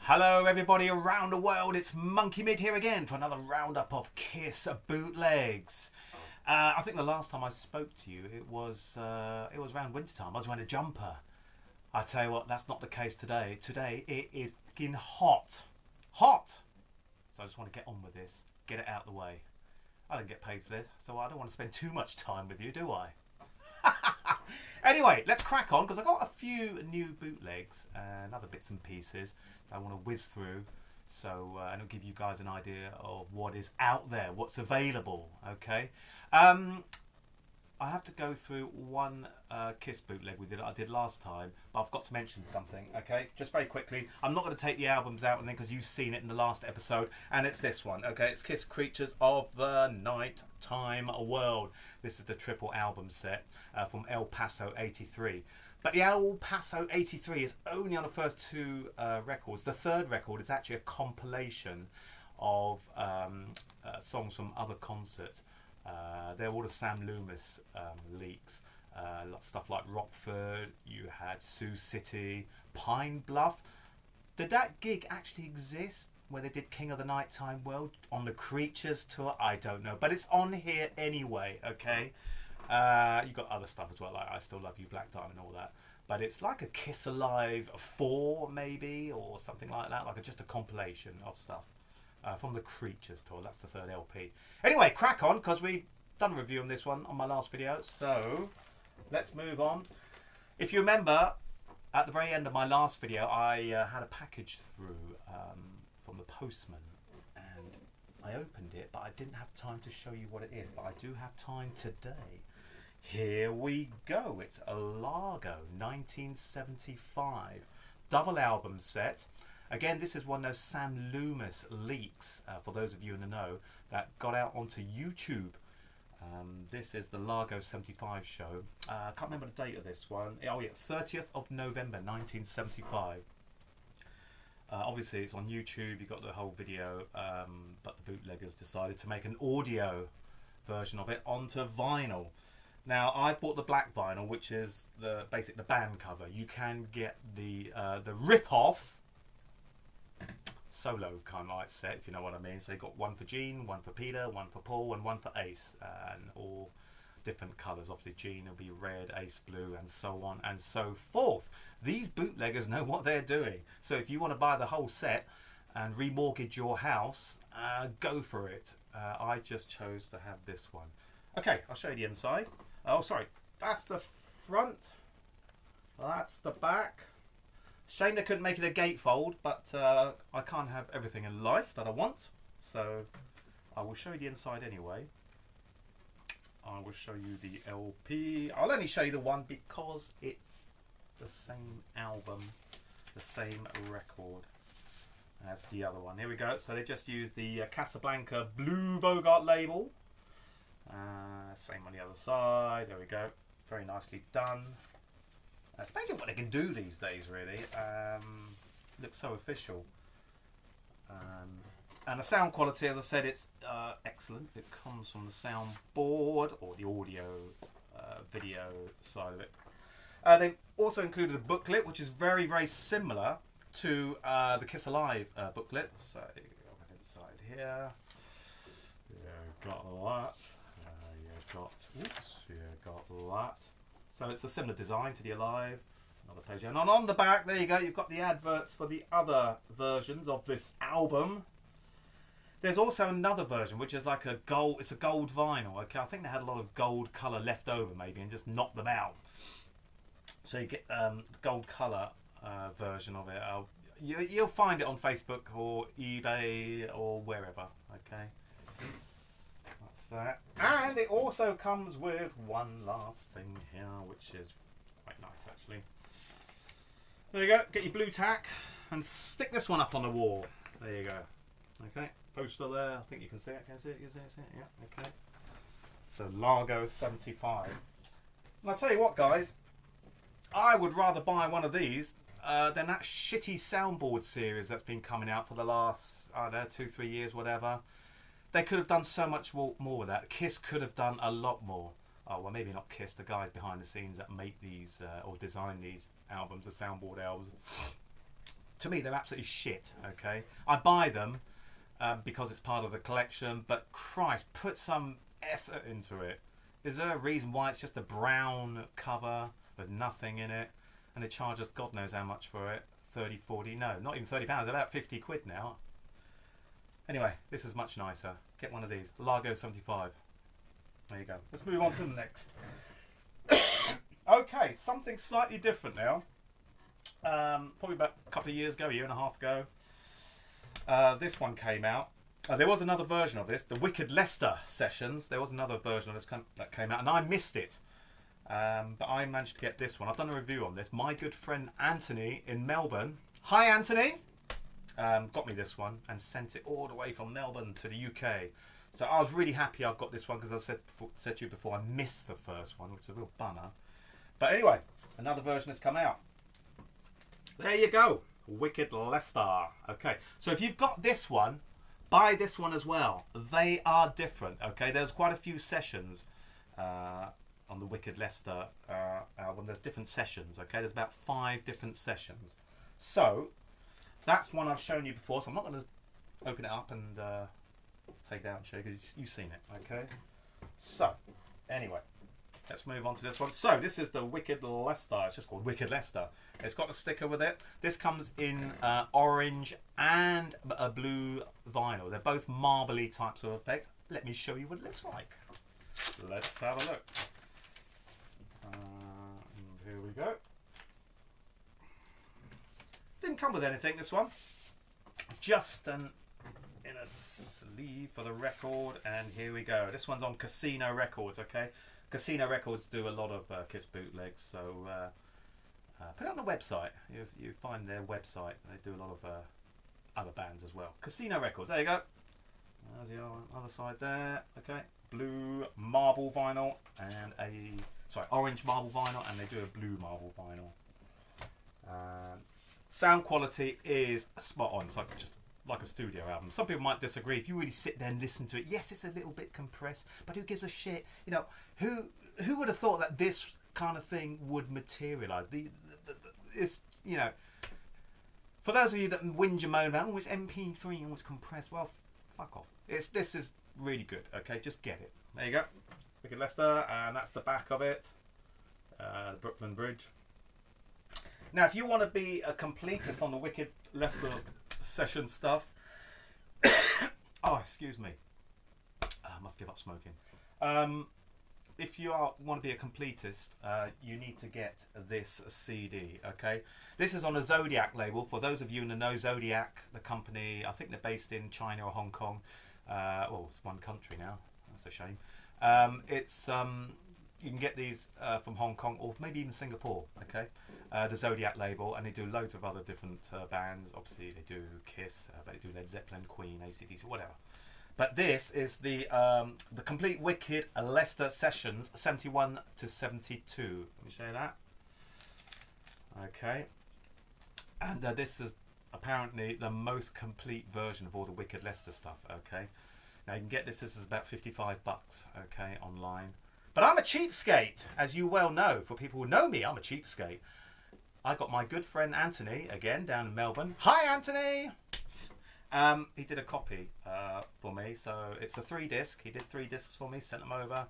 Hello everybody around the world, it's Monkey Mid here again for another roundup of Kiss bootlegs. I think the last time I spoke to you it was around winter time. I was wearing a jumper. I tell you what, that's not the case today. Today it is fucking hot. Hot! So I just want to get on with this, get it out of the way. I don't get paid for this, so I don't want to spend too much time with you, do I? Anyway, let's crack on because I've got a few new bootlegs and other bits and pieces that I want to whiz through. So, and it'll give you guys an idea of what is out there, what's available. Okay. I have to go through one Kiss bootleg we did. I did last time, but I've got to mention something. Okay, just very quickly. I'm not going to take the albums out and then because you've seen it in the last episode, and it's this one. Okay, it's Kiss Creatures of the Nighttime World. This is the triple album set from El Paso '83. But the El Paso '83 is only on the first two records. The third record is actually a compilation of songs from other concerts. They're all the Sam Loomis leaks. Stuff like Rockford, you had Sioux City, Pine Bluff. Did that gig actually exist where they did King of the Nighttime World on the Creatures tour? I don't know, but it's on here anyway, okay? You got other stuff as well, like I Still Love You, Black Diamond, and all that. But it's like a Kiss Alive 4 maybe, or something like that, like just a compilation of stuff. From the Creatures tour. That's the third LP. Anyway, crack on, because we've done a review on this one on my last video. So, let's move on. If you remember, at the very end of my last video, I had a package through from the postman. And I opened it, but I didn't have time to show you what it is. But I do have time today. Here we go. It's a Largo 1975 double album set. Again, this is one of those Sam Loomis leaks, for those of you in the know, that got out onto YouTube. This is the Largo 75 show. I can't remember the date of this one. Oh yeah, it's 30th of November 1975. Obviously it's on YouTube, you got the whole video, but the bootleggers decided to make an audio version of it onto vinyl. Now I bought the black vinyl, which is the band cover. You can get the rip-off solo kind of like set, if you know what I mean. So you got one for Gene, one for Peter, one for Paul, and one for Ace, and all different colours. Obviously Gene will be red, Ace blue, and so on and so forth. These bootleggers know what they're doing. So if you want to buy the whole set and remortgage your house, go for it. I just chose to have this one. Okay, I'll show you the inside. Oh, sorry, that's the front. That's the back. Shame they couldn't make it a gatefold, but I can't have everything in life that I want. So I will show you the inside anyway. I will show you the LP. I'll only show you the one because it's the same album, the same record as the other one. Here we go. So they just used the Casablanca Blue Bogart label. Same on the other side. There we go. Very nicely done. It's amazing what they can do these days, really. Looks so official. And the sound quality, as I said, it's excellent. It comes from the soundboard, or the audio, video side of it. They've also included a booklet, which is very, very similar to the Kiss Alive booklet. So, over inside here. You got that. You got that. So it's a similar design to the Alive. Another page. And on the back, there you go, you've got the adverts for the other versions of this album. There's also another version, which is like a gold, it's a gold vinyl. Okay, I think they had a lot of gold colour left over maybe and just knocked them out. So you get the gold colour version of it. You'll find it on Facebook or eBay or wherever. Okay. That. And it also comes with one last thing here, which is quite nice actually. There you go, get your blue tack and stick this one up on the wall. There you go. Okay, poster there, I think you can see it, can you see it, yeah, okay. So Largo 75. And I'll tell you what guys, I would rather buy one of these than that shitty soundboard series that's been coming out for the last, I don't know, 2-3 years, whatever. They could have done so much more with that. Kiss could have done a lot more. Oh, well, maybe not Kiss, the guys behind the scenes that make these or design these albums, the soundboard albums. To me, they're absolutely shit. Okay, I buy them because it's part of the collection, but Christ, put some effort into it. Is there a reason why it's just a brown cover with nothing in it, and they charge us God knows how much for it? 30, 40, no, not even £30, about 50 quid now. Anyway, this is much nicer. Get one of these. Largo 75. There you go. Let's move on to the next. Okay, something slightly different now. Probably about a couple of years ago, a year and a half ago. This one came out. There was another version of this, the Wicked Leicester Sessions. There was another version of this that came out, and I missed it. But I managed to get this one. I've done a review on this. My good friend Anthony in Melbourne. Hi, Anthony. Got me this one and sent it all the way from Melbourne to the UK. So I was really happy I've got this one because I said to you before, I missed the first one, which is a real bummer. But anyway, another version has come out. There you go. Wicked Leicester. Okay, so if you've got this one, buy this one as well. They are different. Okay, there's quite a few sessions on the Wicked Leicester album. There's different sessions. Okay, there's about 5 different sessions. So that's one I've shown you before. So I'm not going to open it up and take it out and show you because you've seen it. Okay, so anyway, let's move on to this one. So this is the Wicked Leicester. It's just called Wicked Leicester. It's got a sticker with it. This comes in orange and a blue vinyl. They're both marbly types of effect. Let me show you what it looks like. Let's have a look. Here we go. Didn't come with anything, this one. Just an inner sleeve for the record, and here we go. This one's on Casino Records, okay? Casino Records do a lot of Kiss bootlegs, so put it on the website. You find their website. They do a lot of other bands as well. Casino Records, there you go. There's the other side there, okay? Blue marble vinyl and orange marble vinyl, and they do a blue marble vinyl. Sound quality is spot on. It's like just like a studio album. Some people might disagree. If you really sit there and listen to it, yes, it's a little bit compressed, but who gives a shit? You know, who would have thought that this kind of thing would materialise? It's, you know, for those of you that whinge and moan about, oh, it's MP3 and it's compressed. Well, fuck off. This is really good. Okay, just get it. There you go. Wicked Leicester, and that's the back of it. The Brooklyn Bridge. Now, if you want to be a completist on the Wicked Leicester session stuff, oh, excuse me, I must give up smoking. If you want to be a completist, you need to get this CD, okay? This is on a Zodiac label. For those of you in the know, Zodiac, the company, I think they're based in China or Hong Kong. Well, it's one country now. That's a shame. You can get these from Hong Kong or maybe even Singapore, okay? The Zodiac label, and they do loads of other different bands. Obviously, they do Kiss, they do Led Zeppelin, Queen, AC/DC, whatever. But this is the complete Wicked Leicester Sessions, 71 to 72. Let me show you that. Okay. And this is apparently the most complete version of all the Wicked Leicester stuff, okay? Now, you can get this. This is about 55 bucks, okay, online. But I'm a cheapskate, as you well know. For people who know me, I'm a cheapskate. I got my good friend Anthony, again, down in Melbourne. Hi, Anthony! He did a copy for me, so it's a 3-disc. He did 3 discs for me, sent them over,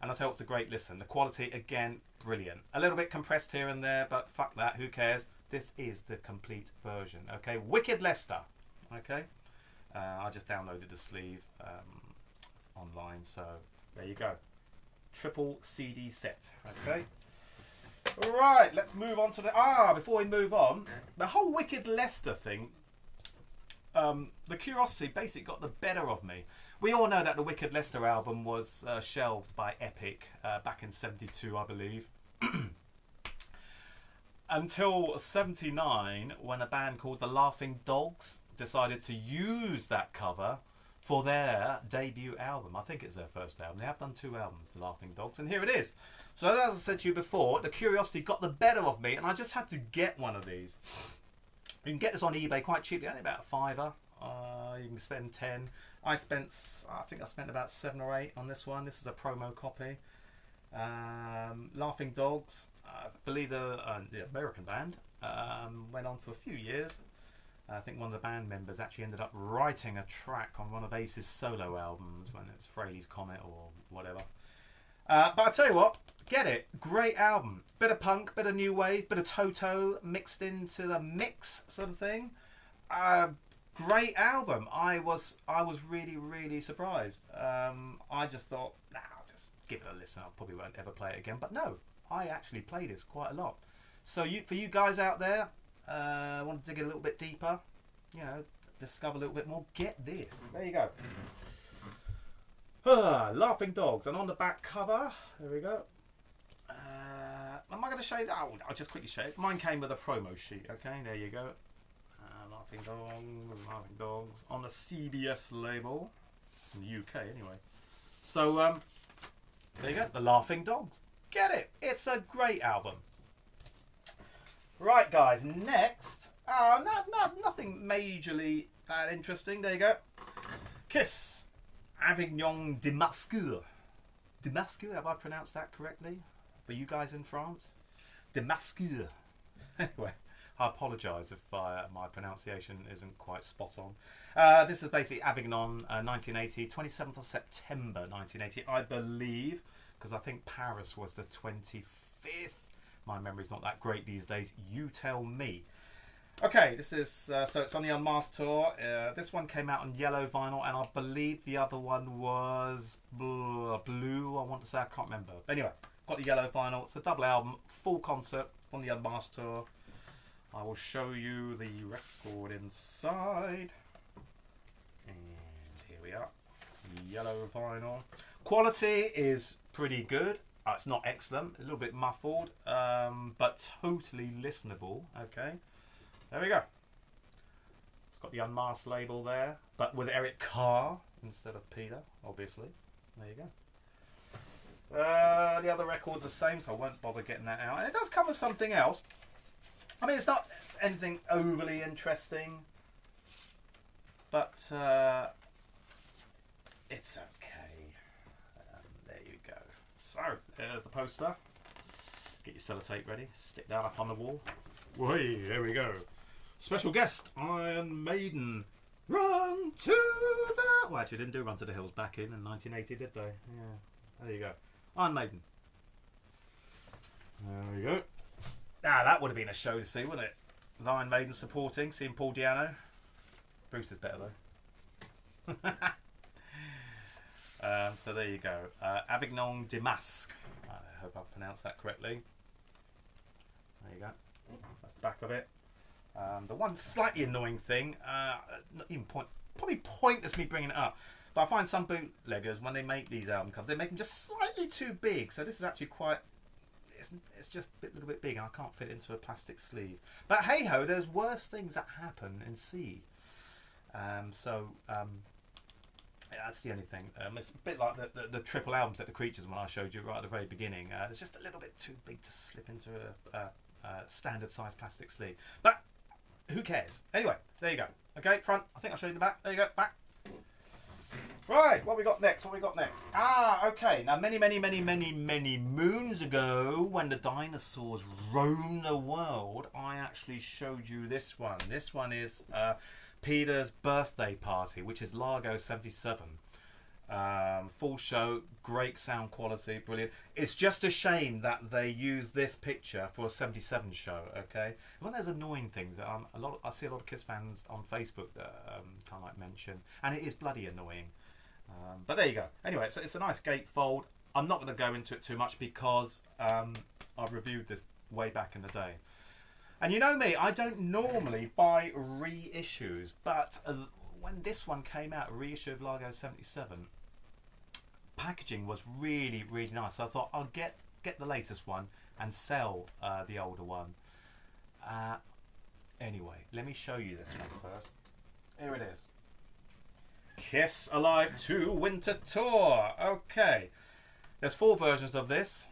and I tell you, it's a great listen. The quality, again, brilliant. A little bit compressed here and there, but fuck that, who cares? This is the complete version, okay? Wicked Leicester, okay? I just downloaded the sleeve online, so there you go. Triple CD set, okay? Alright, let's move on to before we move on, the whole Wicked Leicester thing, the curiosity basically got the better of me. We all know that the Wicked Leicester album was shelved by Epic back in '72, I believe. Until '79, when a band called the Laughing Dogs decided to use that cover for their debut album. I think it's their first album. They have done 2 albums, the Laughing Dogs, and here it is. So as I said to you before, the curiosity got the better of me, and I just had to get one of these. You can get this on eBay quite cheaply, only about a £5. You can spend 10. I think I spent about 7 or 8 on this one. This is a promo copy. Laughing Dogs, I believe the American band, went on for a few years. I think one of the band members actually ended up writing a track on one of Ace's solo albums when it was Fraley's Comet or whatever. But I tell you what, get it. Great album. Bit of punk, bit of new wave, bit of Toto mixed into the mix sort of thing. Great album. I was really, really surprised. I just thought, nah, I'll just give it a listen. I probably won't ever play it again. But no, I actually play this quite a lot. So for you guys out there, want to dig a little bit deeper, you know, discover a little bit more, get this. There you go. Laughing Dogs, and on the back cover, there we go. Am I going to show you that? Oh, I'll just quickly show it. Mine came with a promo sheet. Okay, there you go. Laughing Dogs on the CBS label in the UK, anyway. So there you go, the Laughing Dogs. Get it? It's a great album. Right, guys. Next, nothing majorly that interesting. There you go. Kiss, Avignon Damascus. Damascus, have I pronounced that correctly? For you guys in France? Damascus. Anyway, I apologise if my pronunciation isn't quite spot on. This is basically Avignon, 1980, 27th of September 1980, I believe, because I think Paris was the 25th. My memory's not that great these days. You tell me. Okay, this is so it's on the Unmasked tour. This one came out on yellow vinyl, and I believe the other one was blue. I want to say, I can't remember. Anyway, got the yellow vinyl. It's a double album, full concert on the Unmasked tour. I will show you the record inside, and here we are. Yellow vinyl. Quality is pretty good. It's not excellent, a little bit muffled, but totally listenable. Okay, there we go. It's got the Unmasked label there, but with Eric Carr instead of Peter, obviously. There you go. The other record's the same, so I won't bother getting that out. And it does cover something else. I mean, it's not anything overly interesting, but it's okay. There you go. So, there's the poster. Get your sellotape ready. Stick that up on the wall. Whey, there we go. Special guest, Iron Maiden. Run to the... Well, actually, didn't do Run to the Hills back in 1980, did they? Yeah. There you go. Iron Maiden. There we go. Ah, that would have been a show to see, wouldn't it? With Iron Maiden supporting, seeing Paul Di'Anno. Bruce is better, though. So there you go. Avignon Damascus. I hope I pronounced that correctly. There you go. That's the back of it. The one slightly annoying thing, not even probably pointless me bringing it up, but I find some bootleggers, when they make these album covers, they make them just slightly too big. So this is actually quite... It's just a little bit big, and I can't fit it into a plastic sleeve. But hey ho, there's worse things that happen in C. That's the only thing. It's a bit like the triple albums at the Creatures when I showed you right at the very beginning. It's just a little bit too big to slip into a standard size plastic sleeve. But who cares? Anyway, there you go. Okay, front. I think I'll show you the back. There you go, back. Right, what we got next? What we got next? Okay. Now, many moons ago, when the dinosaurs roamed the world, I actually showed you this one. This one is Peter's birthday party, which is Largo 77. Full show, great sound quality, brilliant. It's just a shame that they use this picture for a 77 show. Okay, one of those annoying things that I see a lot of Kiss fans on Facebook that kind of like mention, and it is bloody annoying. But there you go. Anyway, so it's a nice gatefold. I'm not going to go into it too much because I've reviewed this way back in the day. And you know me, I don't normally buy reissues, but when this one came out, a reissue of Largo 77, packaging was really, really nice. So I thought I'll get the latest one and sell the older one. Anyway, let me show you this one first. Here it is. Kiss Alive 2 Winter Tour. Okay, there's 4 versions of this.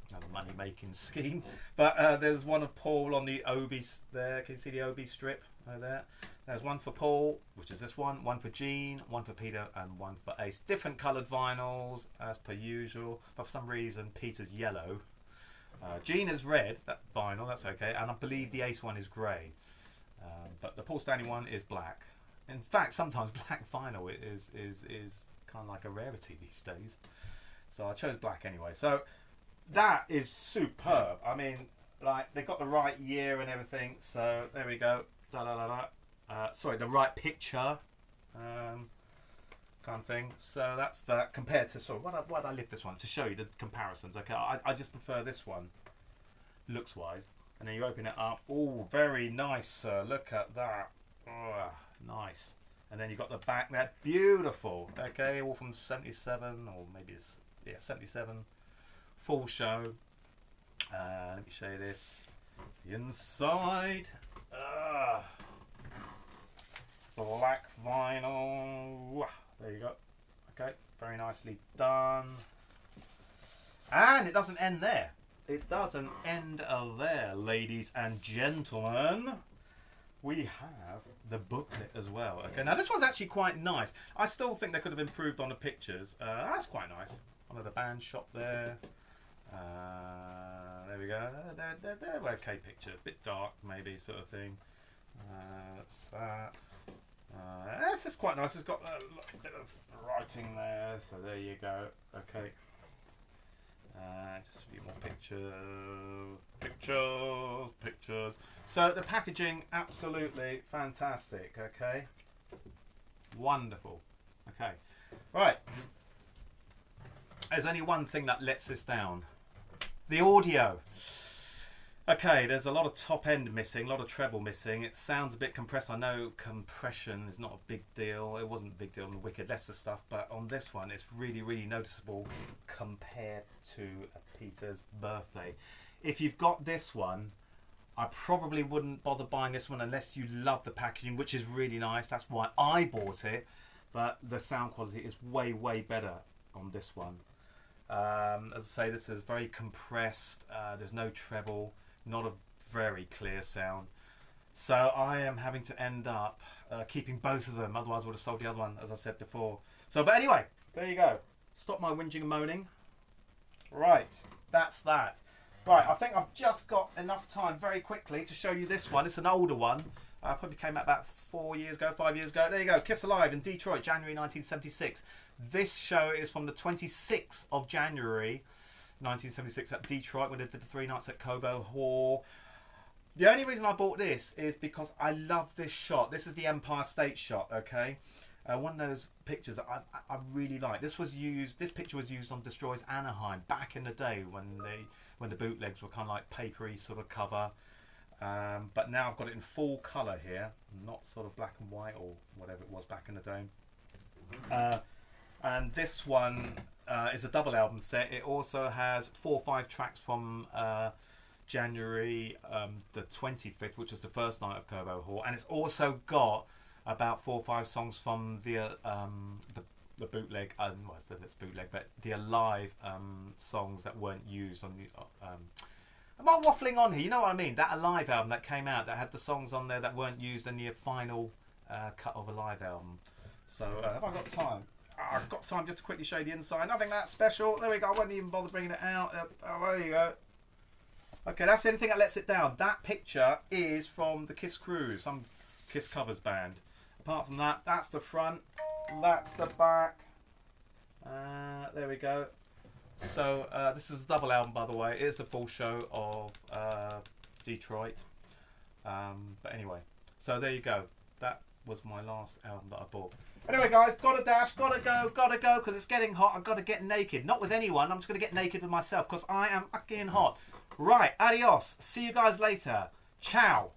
Another money-making scheme. But there's one of Paul on the Obi there. Can you see the Obi strip over there? There's one for Paul, which is this one for Gene, one for Peter, and one for Ace. Different coloured vinyls, as per usual. But for some reason, Peter's yellow. Gene is red, that vinyl, that's okay. And I believe the Ace one is grey. Paul Stanley one is black. In fact, sometimes black vinyl is kind of like a rarity these days. So I chose black anyway. So that is superb. I mean, like, they got the right year and everything. So there we go. Sorry, the right picture. Kind of thing. So that's that compared to, sorry, why'd I lift this one? To show you the comparisons. Okay, I just prefer this one, looks wise. And then you open it up. Oh, very nice. Look at that. Oh, nice. And then you got the back there. Beautiful. Okay, all from 77, or maybe it's, yeah, 77. Full show. Let me show you this. The inside. Black vinyl. There you go. Okay, very nicely done. And it doesn't end there. It doesn't end there, ladies and gentlemen. We have the booklet as well. Okay, now this one's actually quite nice. I still think they could have improved on the pictures. That's quite nice. One of the band shop there. There we go. They're okay picture. A bit dark, maybe, sort of thing. That's that. This is quite nice. It's got a bit of writing there. So there you go. Okay. Just a few more pictures. So the packaging, absolutely fantastic. Okay, wonderful. Okay, right. There's only one thing that lets this down: the audio. Okay, there's a lot of top end missing, a lot of treble missing. It sounds a bit compressed. I know compression is not a big deal. It wasn't a big deal on the Wicked Leicester stuff, but on this one, it's really, really noticeable compared to Peter's Birthday. If you've got this one, I probably wouldn't bother buying this one unless you love the packaging, which is really nice. That's why I bought it. But the sound quality is way, way better on this one. As I say, this is very compressed. There's no treble. Not a very clear sound, so I am having to end up keeping both of them, otherwise I would have sold the other one, as I said before. So, but anyway, there you go. Stop my whinging and moaning. Right, that's that. Right, I think I've just got enough time very quickly to show you this one. It's an older one. Probably came out about 5 years ago. There you go. Kiss Alive in Detroit, January 1976. This show is from the 26th of January 1976 at Detroit, when they did the 3 nights at Cobo Hall. The only reason I bought this is because I love this shot. This is the Empire State shot, okay? One of those pictures that I really like. This picture was used on Destroy's Anaheim back in the day when the bootlegs were kind of like papery sort of cover. But now I've got it in full colour here, not sort of black and white or whatever it was back in the day. And this one is a double album set. It also has 4 or 5 tracks from January the 25th, which was the first night of Cobo Hall, and it's also got about 4 or 5 songs from the bootleg. Well, it's bootleg, but the Alive songs that weren't used on the. Am I waffling on here? You know what I mean? That Alive album that came out that had the songs on there that weren't used in the final cut of Alive album. So have I got time? I've got time just to quickly show you the inside. Nothing that special. There we go. I won't even bother bringing it out. There you go. Okay, that's the only thing that lets it down. That picture is from the Kiss Cruise, some Kiss covers band. Apart from that, that's the front. That's the back. There we go. So this is a double album, by the way. It is the full show of Detroit. But anyway, so there you go. That was my last album that I bought. Anyway, guys, gotta dash, gotta go, because it's getting hot. I've got to get naked. Not with anyone. I'm just going to get naked with myself because I am fucking hot. Right, adios. See you guys later. Ciao.